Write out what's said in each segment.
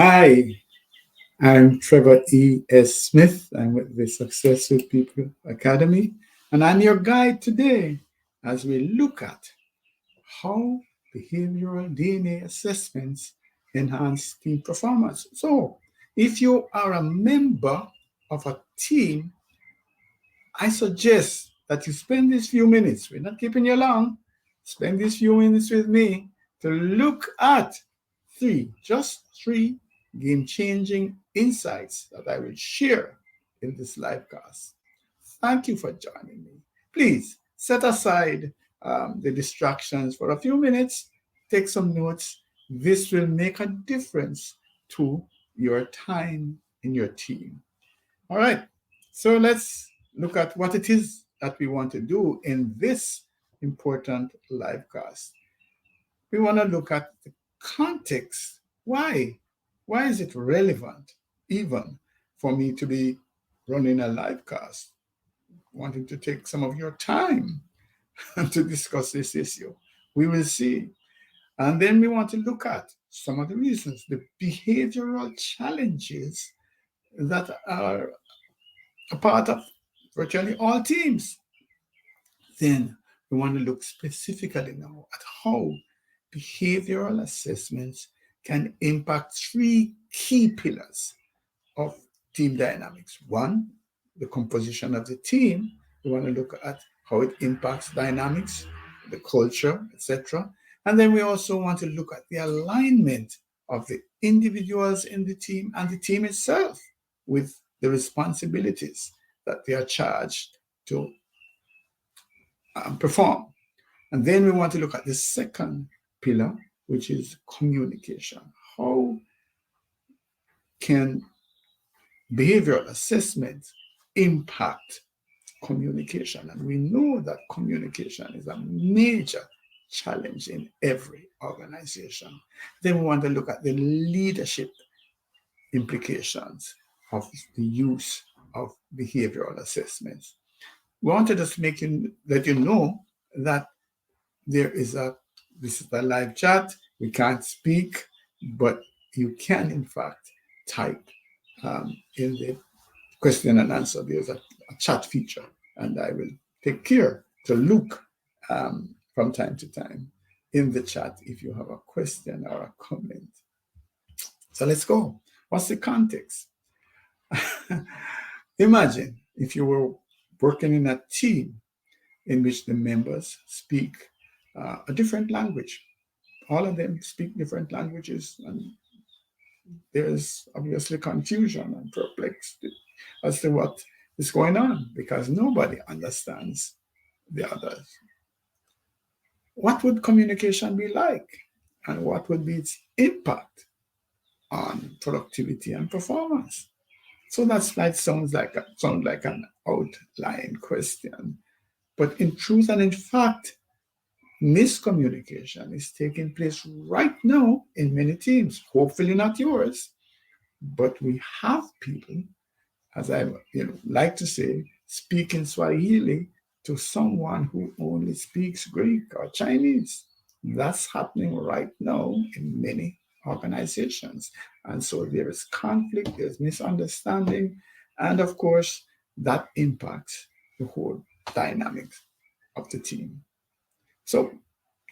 Hi, I'm Trevor E.S. Smith. I'm with the Successful People Academy, and I'm your guide today as we look at how behavioral DNA assessments enhance team performance. So, if you are a member of a team, I suggest that you spend these few minutes, we're not keeping you long, spend these few minutes with me to look at just three game changing insights that I will share in this live cast. Thank you for joining me. Please set aside the distractions for a few minutes, take some notes. This will make a difference to your time in your team. All right, so let's look at what it is that we want to do in this important live cast. We want to look at the context. Why? Why is it relevant even for me to be running a live cast, wanting to take some of your time to discuss this issue? We will see. And then we want to look at some of the reasons, the behavioral challenges that are a part of virtually all teams. Then we want to look specifically now at how behavioral assessments can impact three key pillars of team dynamics. One, the composition of the team. We want to look at how it impacts dynamics, the culture, etc. And then we also want to look at the alignment of the individuals in the team and the team itself with the responsibilities that they are charged to perform. And then we want to look at the second pillar, which is communication. How can behavioral assessment impact communication? And we know that communication is a major challenge in every organization. Then we want to look at the leadership implications of the use of behavioral assessments. We wanted us to let you know that this is a live chat. We can't speak, but you can in fact type in the question and answer. There's a chat feature, and I will take care to look from time to time in the chat if you have a question or a comment. So let's go. What's the context? Imagine if you were working in a team in which the members speak a different language. All of them speak different languages, and there's obviously confusion and perplexity as to what is going on because nobody understands the others. What would communication be like, and what would be its impact on productivity and performance? So that slide sounds like an outlying question, but in truth and in fact, miscommunication is taking place right now in many teams. Hopefully not yours, but we have people, as I like to say, speaking Swahili to someone who only speaks Greek or Chinese. That's happening right now in many organizations. And so there is conflict, there's misunderstanding, and of course, that impacts the whole dynamics of the team. So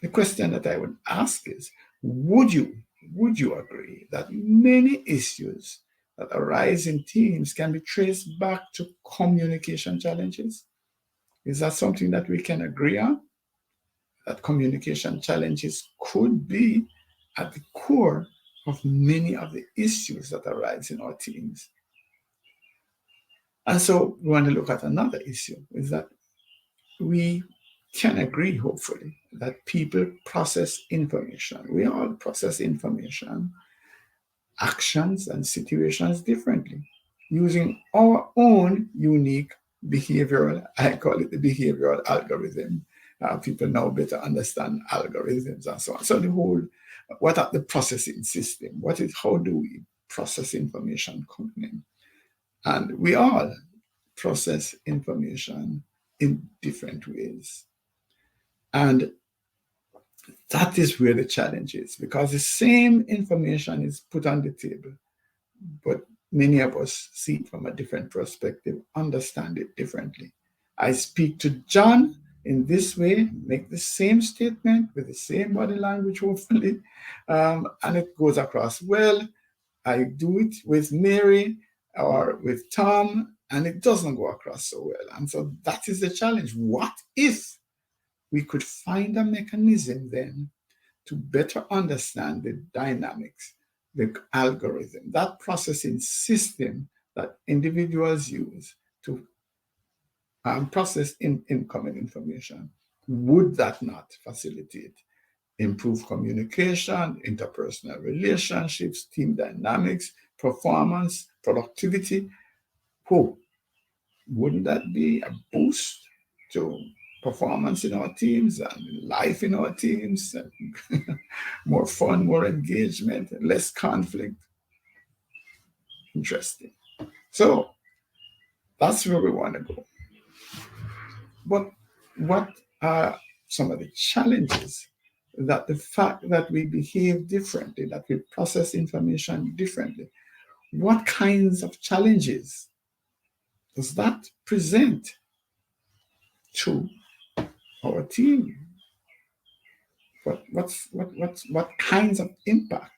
the question that I would ask is, would you agree that many issues that arise in teams can be traced back to communication challenges? Is that something that we can agree on? That communication challenges could be at the core of many of the issues that arise in our teams. And so we want to look at another issue, is that we can agree, hopefully, that people process information. We all process information, actions, and situations differently using our own unique behavioral, I call it the behavioral algorithm. People now better understand algorithms and so on. So the whole, what are the processing system? How do we process information coming in? And we all process information in different ways. And That is where the challenge is, because the same information is put on the table, but many of us see it from a different perspective, understand it differently. I speak to John in this way, make the same statement with the same body language, hopefully, and it goes across well. I do it with Mary or with Tom, and it doesn't go across so well. And so that is the challenge. What if we could find a mechanism then to better understand the dynamics, the algorithm, that processing system that individuals use to process incoming information? Would that not facilitate improved communication, interpersonal relationships, team dynamics, performance, productivity? Who wouldn't that be a boost to performance in our teams and life in our teams, and more fun, more engagement, less conflict? Interesting. So that's where we want to go. But what are some of the challenges that the fact that we behave differently, that we process information differently, what kinds of challenges does that present to our team? What kinds of impact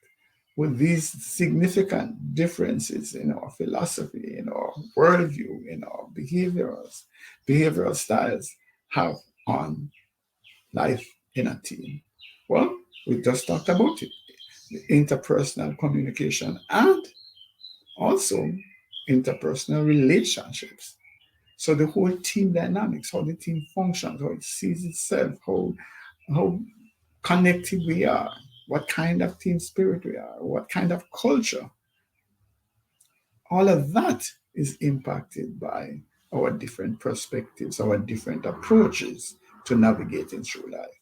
would these significant differences in our philosophy, in our worldview, in our behavioral styles have on life in a team? Well, we just talked about it, the interpersonal communication and also interpersonal relationships. So the whole team dynamics, how the team functions, how it sees itself, how connected we are, what kind of team spirit we are, what kind of culture. All of that is impacted by our different perspectives, our different approaches to navigating through life.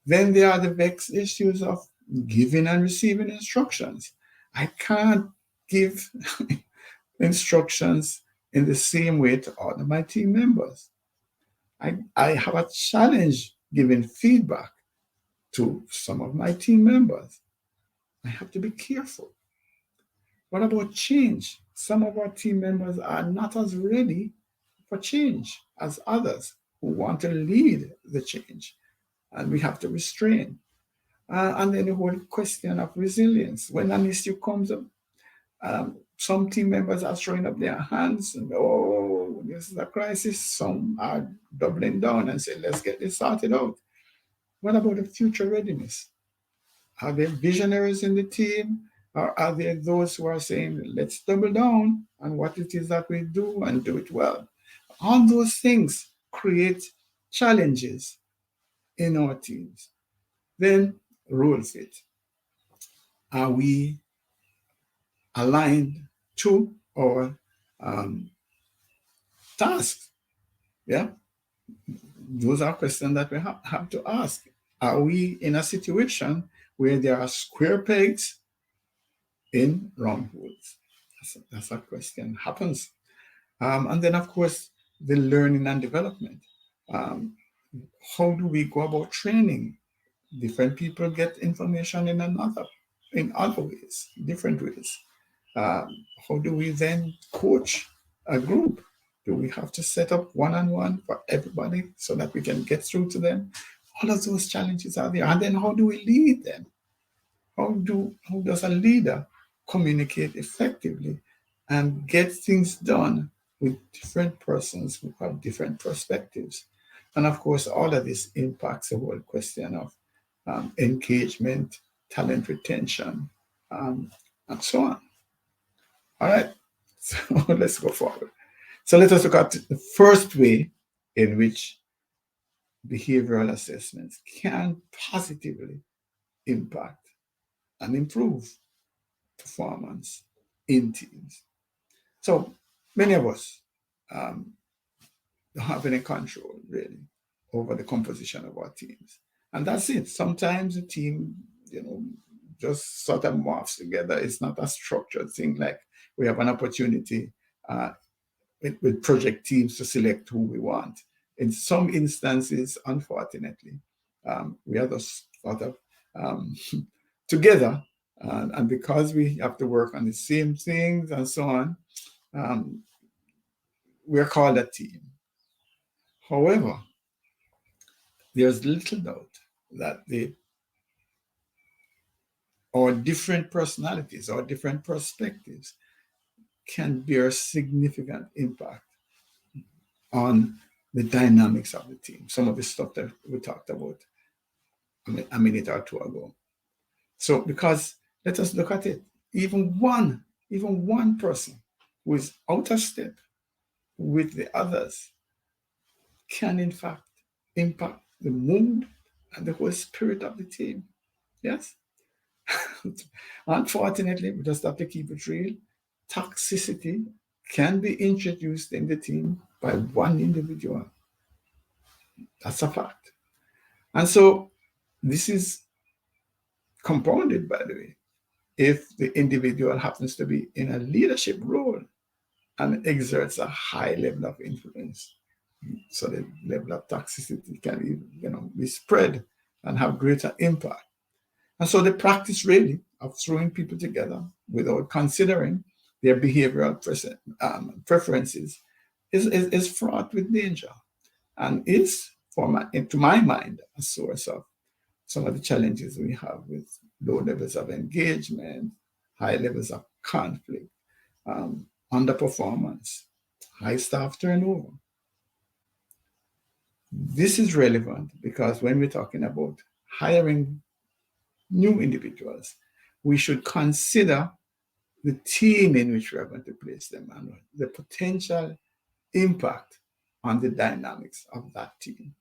Then there are the vexed issues of giving and receiving instructions. I can't give instructions in the same way to all of my team members. I have a challenge giving feedback to some of my team members. I have to be careful. What about change? Some of our team members are not as ready for change as others who want to lead the change, and we have to restrain. And then the whole question of resilience. When an issue comes up, some team members are throwing up their hands and, oh, this is a crisis. Some are doubling down and saying, let's get this sorted out. What about the future readiness? Are there visionaries in the team? Or are there those who are saying, let's double down on what it is that we do and do it well? All those things create challenges in our teams. Then, role fit. Are we aligned to our tasks? Yeah, those are questions that we have to ask. Are we in a situation where there are square pegs in round holes? That's a question happens. And then, of course, the learning and development. Um, how do we go about training? Different people get information in other ways, different ways. How do we then coach a group? Do we have to set up one-on-one for everybody so that we can get through to them? All of those challenges are there. And then how do we lead them? How does a leader communicate effectively and get things done with different persons who have different perspectives? And of course, all of this impacts the whole question of engagement, talent retention, and so on. All right, so let's go forward. So let us look at the first way in which behavioral assessments can positively impact and improve performance in teams. So many of us don't have any control really over the composition of our teams. And that's it. Sometimes the team, just sort of morphs together. It's not a structured thing like we have an opportunity with project teams to select who we want. In some instances, unfortunately, we are just thought of together. And because we have to work on the same things and so on, we're called a team. However, there's little doubt that our different personalities, our different perspectives can bear significant impact on the dynamics of the team. Some of the stuff that we talked about a minute or two ago. So, because let us look at it. Even one person who is out of step with the others can, in fact, impact the mood and the whole spirit of the team. Yes? Unfortunately, we just have to keep it real. Toxicity can be introduced in the team by one individual. That's a fact. And so this is compounded, by the way, if the individual happens to be in a leadership role and exerts a high level of influence. So the level of toxicity can be spread and have greater impact. And so the practice really of throwing people together without considering their behavioral preferences is fraught with danger and is, to my mind, a source of some of the challenges we have with low levels of engagement, high levels of conflict, underperformance, high staff turnover. This is relevant because when we're talking about hiring new individuals, we should consider the team in which we are going to place them and the potential impact on the dynamics of that team.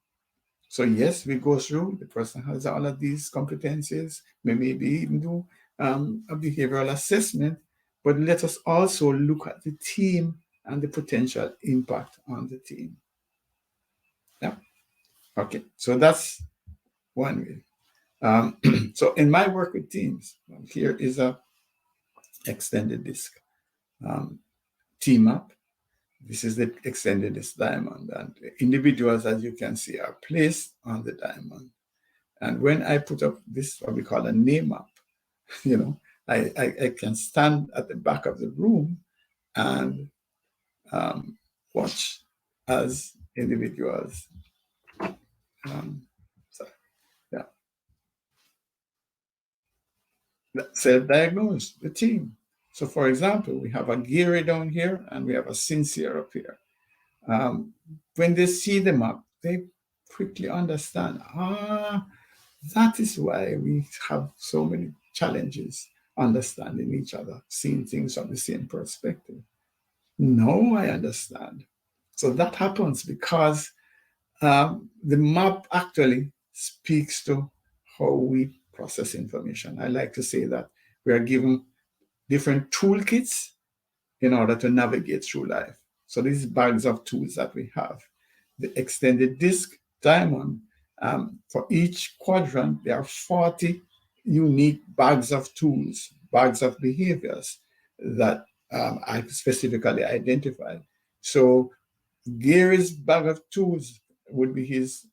So yes, we go through, the person has all of these competencies, maybe even do a behavioral assessment, but let us also look at the team and the potential impact on the team. Yeah. Okay, so that's one way. So in my work with teams, here is a extended disc team up. This is the extended disc diamond, and the individuals, as you can see, are placed on the diamond. And when I put up this, what we call a name up, I can stand at the back of the room and watch as individuals. Self-diagnose the team. So, for example, we have a Gary down here and we have a Sincere up here. When they see the map, they quickly understand, that is why we have so many challenges understanding each other, seeing things from the same perspective. No, I understand. So that happens because the map actually speaks to how we process information. I like to say that we are given different toolkits in order to navigate through life. So these bags of tools that we have, the extended disc diamond, for each quadrant, there are 40 unique bags of tools, bags of behaviors that I specifically identified. So Gary's bag of tools would be his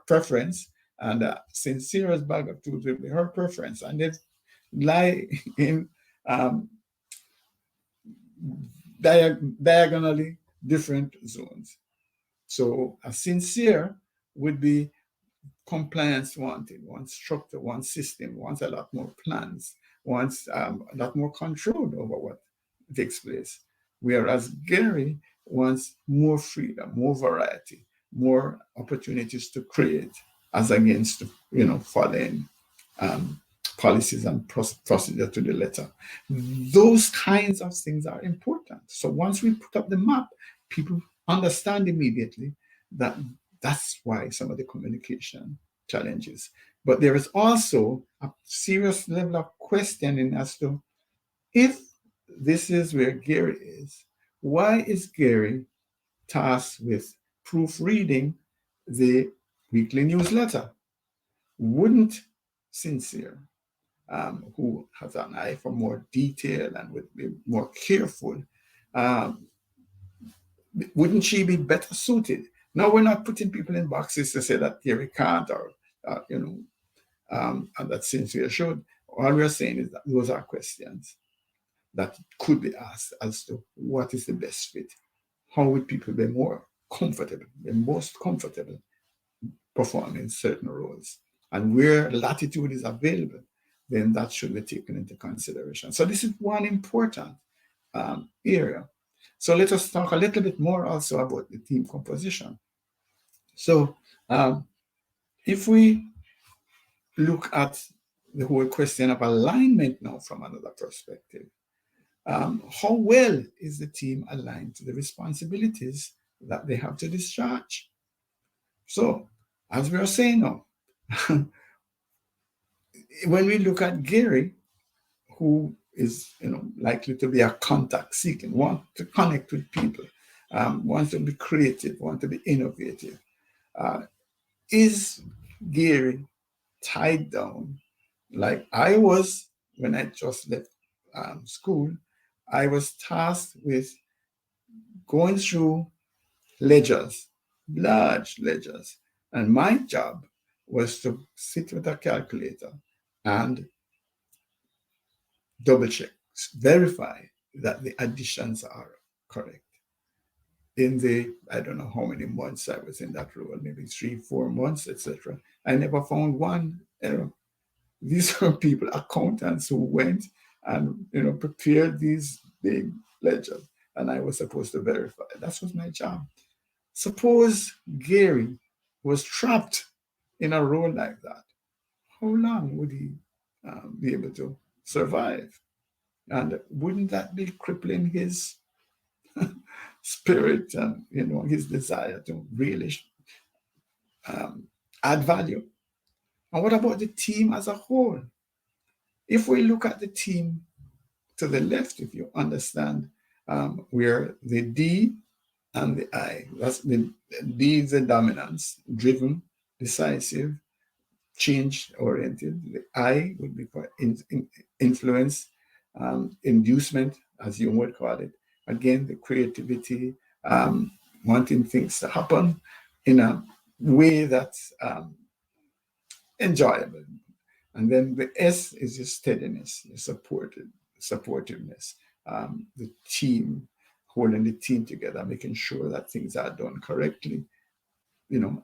preference, and Sincere's bag of tools would be her preference. And they lie in diagonally different zones. So a Sincere would be compliance wanted, wants structure, wants system, wants a lot more plans, wants a lot more control over what takes place. Whereas Gary wants more freedom, more variety, more opportunities to create, as against following policies and procedure to the letter. Those kinds of things are important. So once we put up the map, people understand immediately that that's why some of the communication challenges. But there is also a serious level of questioning as to, if this is where Gary is, why is Gary tasked with proofreading the weekly newsletter? Wouldn't Sincere, who has an eye for more detail and would be more careful, wouldn't she be better suited? Now, we're not putting people in boxes to say that Gary can't or and that Cynthia showed, all we are saying is that those are questions that could be asked as to what is the best fit. How would people be more comfortable, be most comfortable performing certain roles? And where latitude is available, then that should be taken into consideration. So this is one important area. So let us talk a little bit more also about the team composition. So if we look at the whole question of alignment now from another perspective, how well is the team aligned to the responsibilities that they have to discharge? So, as we are saying now, when we look at Gary, who is likely to be a contact seeking, want to connect with people, wants to be creative, want to be innovative, is Gary tied down like I was when I just left school? I was tasked with going through ledgers, large ledgers. And my job was to sit with a calculator and double check, verify that the additions are correct. In the, I don't know how many months I was in that role, maybe 3, 4 months, etc. I never found one error. These are people, accountants, who went and prepared these big ledgers, and I was supposed to verify. That was my job. Suppose Gary was trapped in a role like that. How long would he be able to survive? And wouldn't that be crippling his spirit and his desire to really add value? And what about the team as a whole? If we look at the team to the left, if you understand where the D and the I, that's the D is the dominance, driven, decisive, change oriented. The I would be for influence, inducement, as you would call it. Again, the creativity, wanting things to happen in a way that's enjoyable. And then the S is your steadiness, your supportiveness, the team, holding the team together, making sure that things are done correctly, and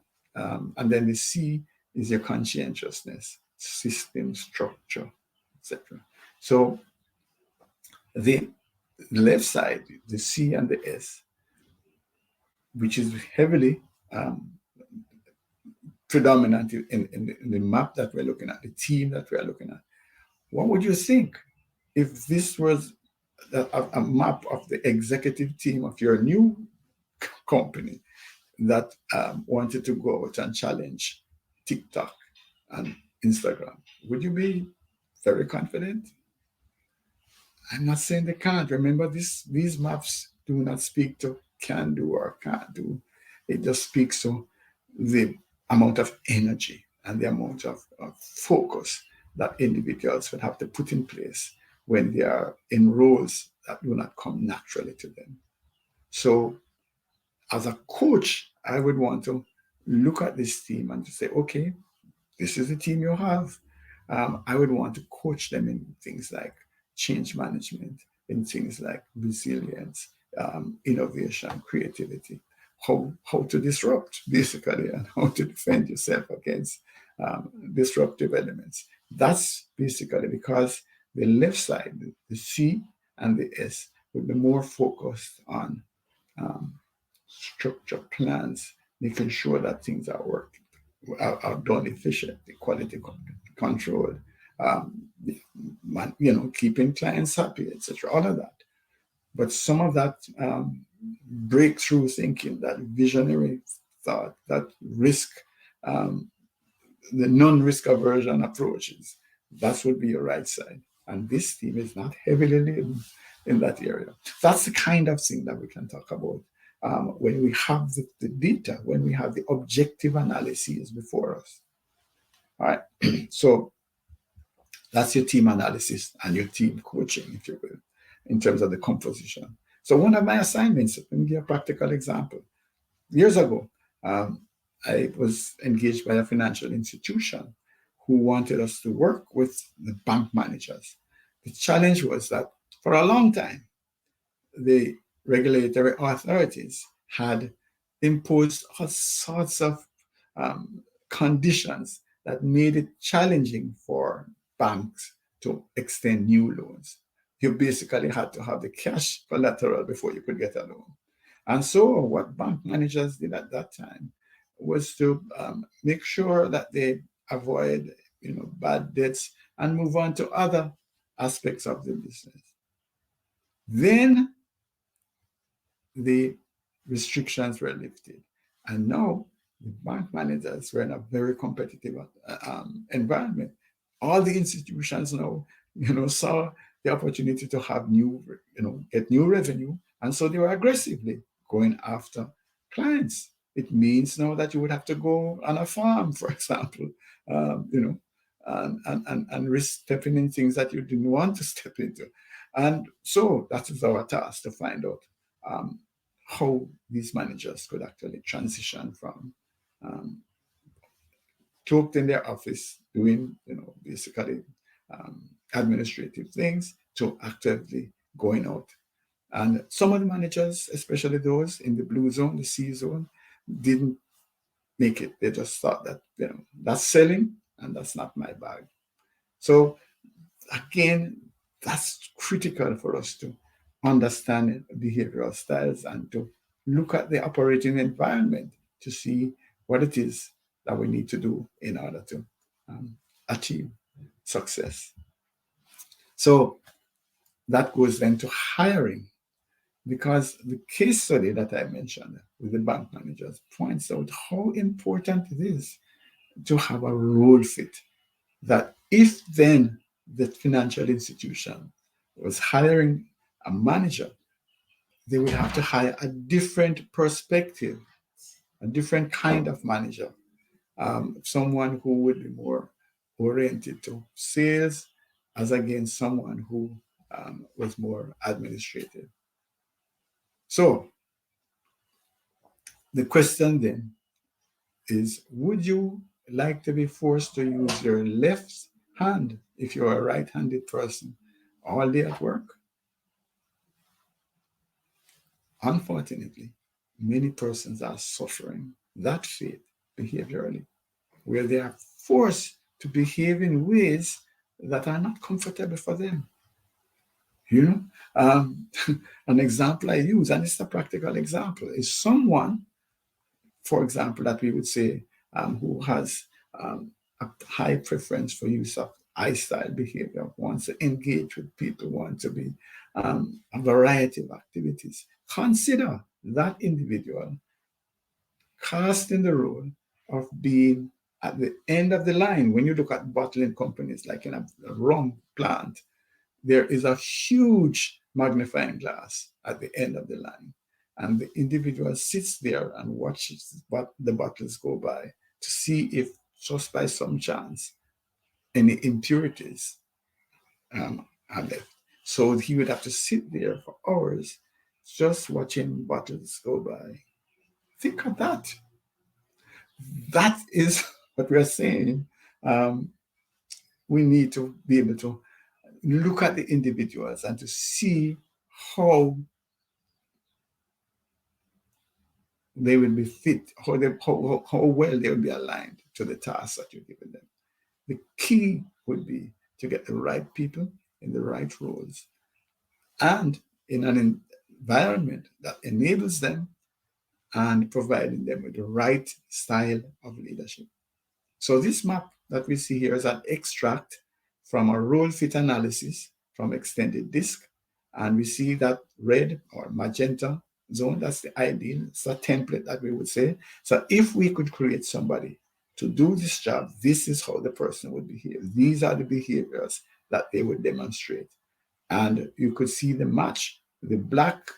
then the C is your conscientiousness, system, structure, etc. So the left side, the C and the S, which is heavily predominant in the map that we're looking at, the team that we're looking at. What would you think if this was a map of the executive team of your new company that wanted to go out and challenge TikTok and Instagram? Would you be very confident? I'm not saying they can't. Remember, these maps do not speak to can do or can't do. It just speaks to the amount of energy and the amount of focus that individuals would have to put in place when they are in roles that do not come naturally to them. So as a coach, I would want to look at this team and to say, okay, this is the team you have. I would want to coach them in things like change management, in things like resilience, innovation, creativity, how to disrupt, basically, and how to defend yourself against disruptive elements. That's basically because the left side, the C and the S, would be more focused on structure plans, making sure that things are done efficiently, quality control, keeping clients happy, etc. All of that. But some of that breakthrough thinking, that visionary thought, that risk, the non-risk aversion approaches, that would be your right side. And this team is not heavily laden in that area. That's the kind of thing that we can talk about when we have the data, when we have the objective analyses before us. All right. So that's your team analysis and your team coaching, if you will, in terms of the composition. So one of my assignments, let me give you a practical example. Years ago, I was engaged by a financial institution who wanted us to work with the bank managers. The challenge was that for a long time, the regulatory authorities had imposed all sorts of conditions that made it challenging for banks to extend new loans. You basically had to have the cash collateral before you could get a loan. And so, what bank managers did at that time was to make sure that they avoid, bad debts and move on to other aspects of the business. Then the restrictions were lifted. And now the bank managers were in a very competitive environment. All the institutions now, saw the opportunity to have get new revenue. And so they were aggressively going after clients. It means now that you would have to go on a farm, for example, and risk stepping in things that you didn't want to step into. And so that is our task, to find out um, how these managers could actually transition from cloaked in their office doing, basically administrative things to actively going out. And some of the managers, especially those in the blue zone, the C zone, didn't make it. They just thought that, that's selling and that's not my bag. So again, that's critical for us to understand behavioral styles and to look at the operating environment to see what it is that we need to do in order to achieve success. So that goes then to hiring, because the case study that I mentioned with the bank managers points out how important it is to have a role fit, that if then the financial institution was hiring a manager, they would have to hire a different perspective, a different kind of manager, someone who would be more oriented to sales, as against someone who was more administrative. So the question then is, would you like to be forced to use your left hand if you're a right-handed person all day at work? Unfortunately, many persons are suffering that fate behaviorally, where they are forced to behave in ways that are not comfortable for them. You know, an example I use, and it's a practical example, is someone, for example, that we would say who has a high preference for use of I style behavior, wants to engage with people, wants to be a variety of activities. Consider that individual cast in the role of being at the end of the line. When you look at bottling companies, like in a rum plant, there is a huge magnifying glass at the end of the line. And the individual sits there and watches the bottles go by to see if, just by some chance, any impurities are left. So he would have to sit there for hours just watching bottles go by. Think of that. That is what we're saying. Um, we need to be able to look at the individuals and to see how they will be fit, how well they will be aligned to the tasks that you're giving them. The key would be to get the right people in the right roles and in an environment that enables them and providing them with the right style of leadership. So this map that we see here is an extract from a role fit analysis from extended disk. And we see that red or magenta zone, that's the ideal. It's a template that we would say. So if we could create somebody to do this job, this is how the person would behave. These are the behaviors that they would demonstrate. And you could see the match. The black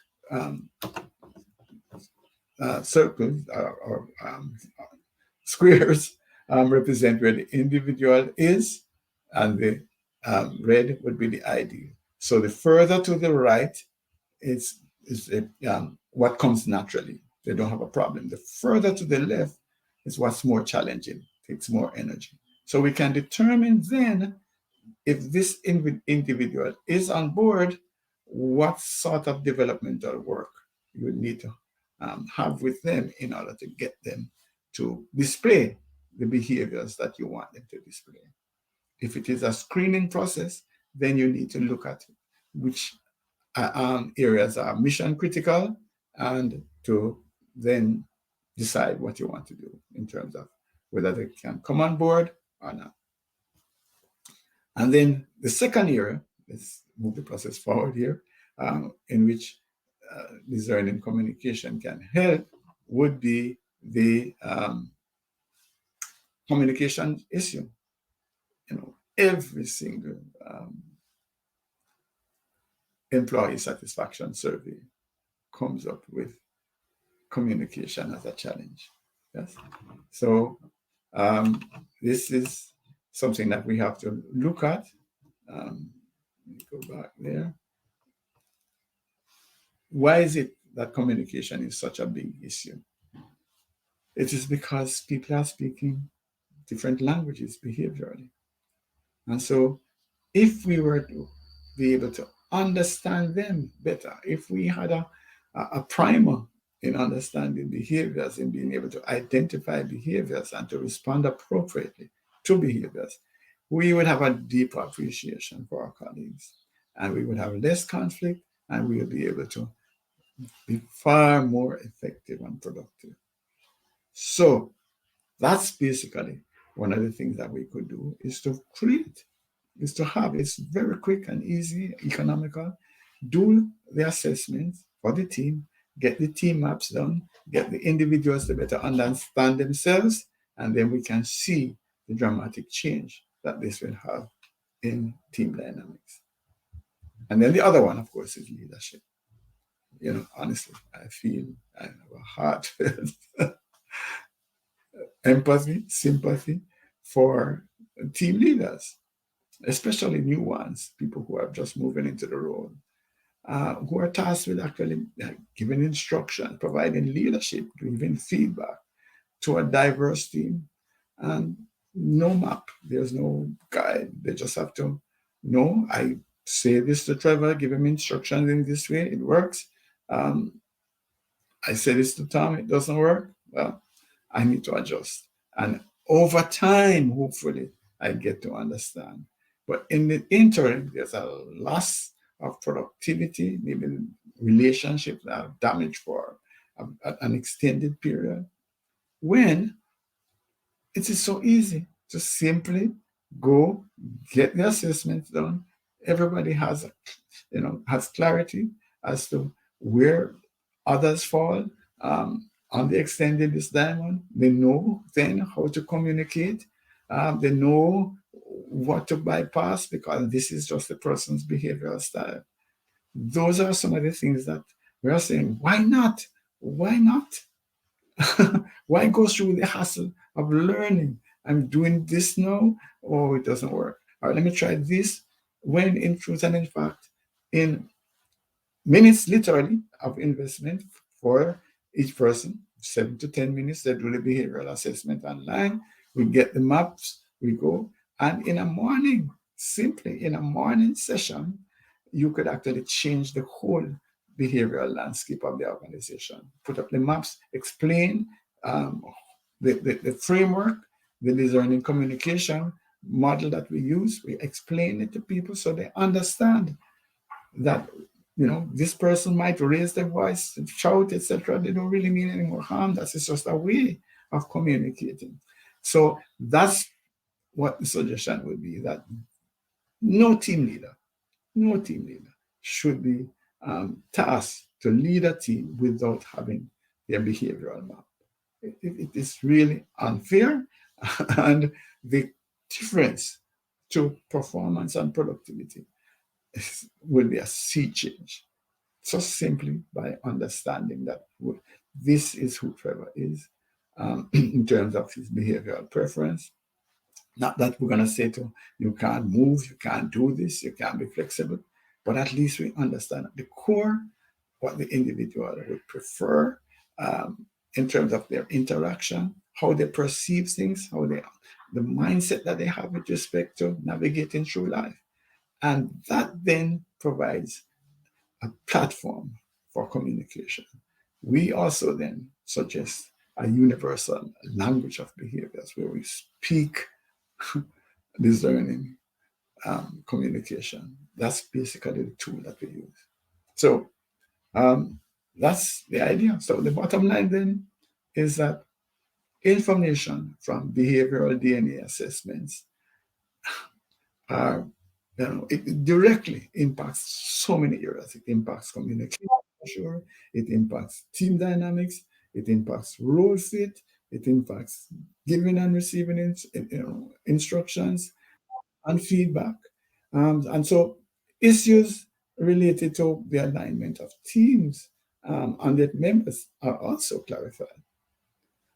circles or squares represent where the individual is, and the red would be the ideal. So the further to the right is what comes naturally. They don't have a problem. The further to the left is what's more challenging, takes more energy. So we can determine then if this individual is on board, what sort of developmental work you would need to have with them in order to get them to display the behaviors that you want them to display. If it is a screening process, then you need to look at which areas are mission critical and to then decide what you want to do in terms of whether they can come on board or not. And then the second area, let's move the process forward here, in which discerning communication can help, would be the communication issue. Every single employee satisfaction survey comes up with communication as a challenge. Yes. So this is something that we have to look at. Let me go back there. Why is it that communication is such a big issue? It is because people are speaking different languages behaviorally. And so if we were to be able to understand them better, if we had a primer in understanding behaviors and being able to identify behaviors and to respond appropriately to behaviors, we would have a deeper appreciation for our colleagues, and we would have less conflict, and we would be able to be far more effective and productive. So that's basically one of the things that we could do, is to create, is to have, it's very quick and easy, economical, do the assessments for the team, get the team maps done, get the individuals to better understand themselves, and then we can see the dramatic change that this will have in team dynamics. And then the other one, of course, is leadership. Honestly, I feel I have a heartfelt empathy, sympathy for team leaders, especially new ones, people who are just moving into the role, who are tasked with actually giving instruction, providing leadership, giving feedback to a diverse team. And no map, there's no guide. They just have to know, I say this to Trevor, give him instructions in this way, it works. I say this to Tom, it doesn't work. Well, I need to adjust. And over time, hopefully, I get to understand. But in the interim, there's a loss of productivity, maybe relationships that are damaged for an extended period, when it is so easy to simply go get the assessment done. Everybody has clarity as to where others fall on the extended this diamond. They know then how to communicate. They know what to bypass, because this is just the person's behavioral style. Those are some of the things that we are saying, why not? Why not? Why go through the hassle of learning? I'm doing this now. Oh, it doesn't work. All right, let me try this. When in truth and in fact, in minutes literally of investment for each person, 7 to 10 minutes, they do the behavioral assessment online. We get the maps, we go. And in a morning, simply in a morning session, you could actually change the whole behavioral landscape of the organization. Put up the maps, explain the framework, the discerning communication model that we use. We explain it to people so they understand that this person might raise their voice and shout, etc. They don't really mean any more harm. That's just a way of communicating. So that's what the suggestion would be, that no team leader should be tasked to lead a team without having their behavioral map. It is really unfair, and the difference to performance and productivity will be a sea change, just simply by understanding that this is who Trevor is in terms of his behavioral preference. Not that we're going to say to you can't move, you can't do this, you can't be flexible, but at least we understand at the core what the individual would prefer in terms of their interaction, how they perceive things, how they the mindset that they have with respect to navigating through life. And that then provides a platform for communication. We also then suggest a universal language of behaviors where we speak discerning communication. That's basically the tool that we use. So that's the idea. So the bottom line then is that information from behavioral DNA assessments are, it directly impacts so many areas. It impacts communication, sure. It impacts team dynamics. It impacts role fit. It impacts giving and receiving instructions and feedback. And so issues related to the alignment of teams and their members are also clarified.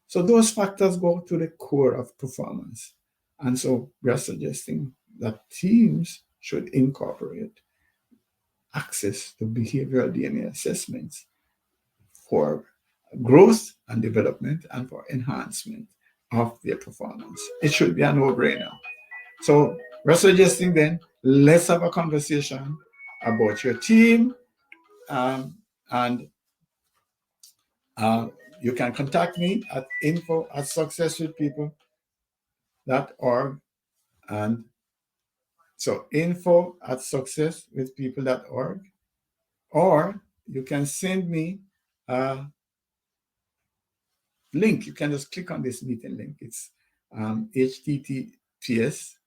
So those factors go to the core of performance. And so we are suggesting that teams should incorporate access to behavioral DNA assessments for growth and development and for enhancement of their performance. It should be a no-brainer. So we're suggesting then, let's have a conversation about your team, and you can contact me at info@successwithpeople.org. And so info@successwithpeople.org, or you can send me a link. You can just click on this meeting link. It's https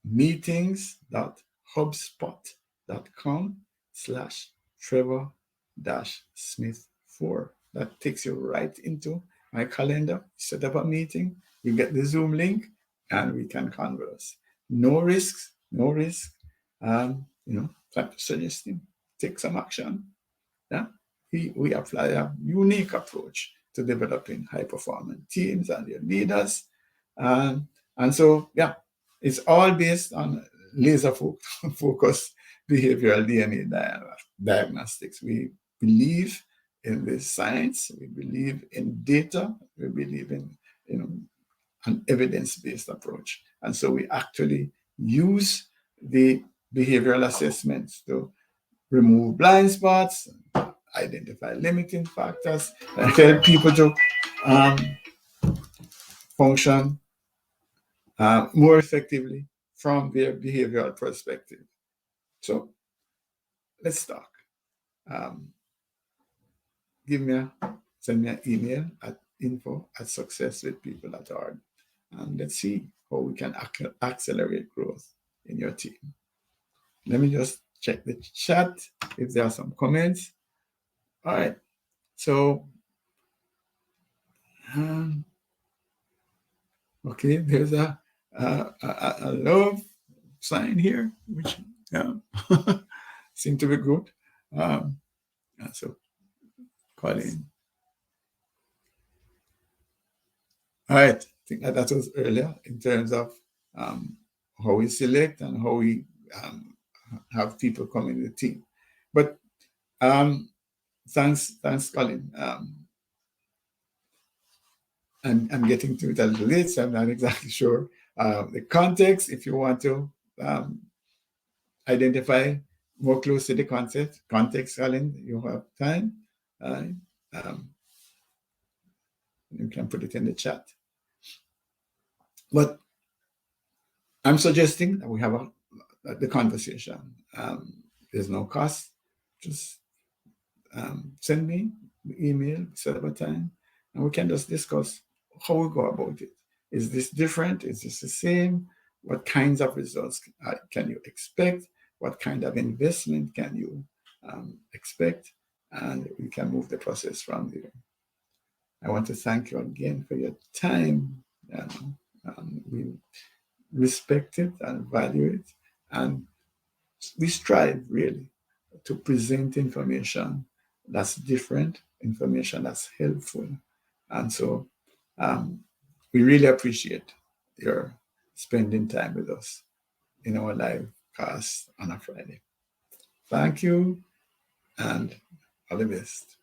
meetings.hubspot.com/Trevor-Smith4. That takes you right into my calendar. Set up a meeting, you get the Zoom link, and we can converse. No risks, no risk. I'm suggesting take some action. Yeah, we apply a unique approach to developing high-performing teams and their leaders. And so, yeah, it's all based on laser focused behavioral DNA diagnostics. We believe in this science. We believe in data. We believe in an evidence-based approach. And so we actually use the behavioral assessments to remove blind spots, identify limiting factors, and help people to function more effectively from their behavioral perspective. So let's talk. Send me an email at info@successwithpeople.org, and let's see how we can accelerate growth in your team. Let me just check the chat if there are some comments. All right. So, okay, there's a love sign here, which seem to be good. So, Colin. All right. I think that was earlier in terms of how we select and how we have people come in the team. But thanks, Colin. And I'm getting to it a little late, so I'm not exactly sure the context. If you want to identify more closely the context, Colin, you have time. You can put it in the chat. But I'm suggesting that we have the conversation. There's no cost. Just send me the email, set up a time, and we can just discuss how we go about it. Is this different? Is this the same? What kinds of results can you expect? What kind of investment can you expect? And we can move the process from there. I want to thank you again for your time. We respect it and value it. And we strive really to present information that's different, information that's helpful. And so we really appreciate your spending time with us in our live cast on a Friday. Thank you, and all the best.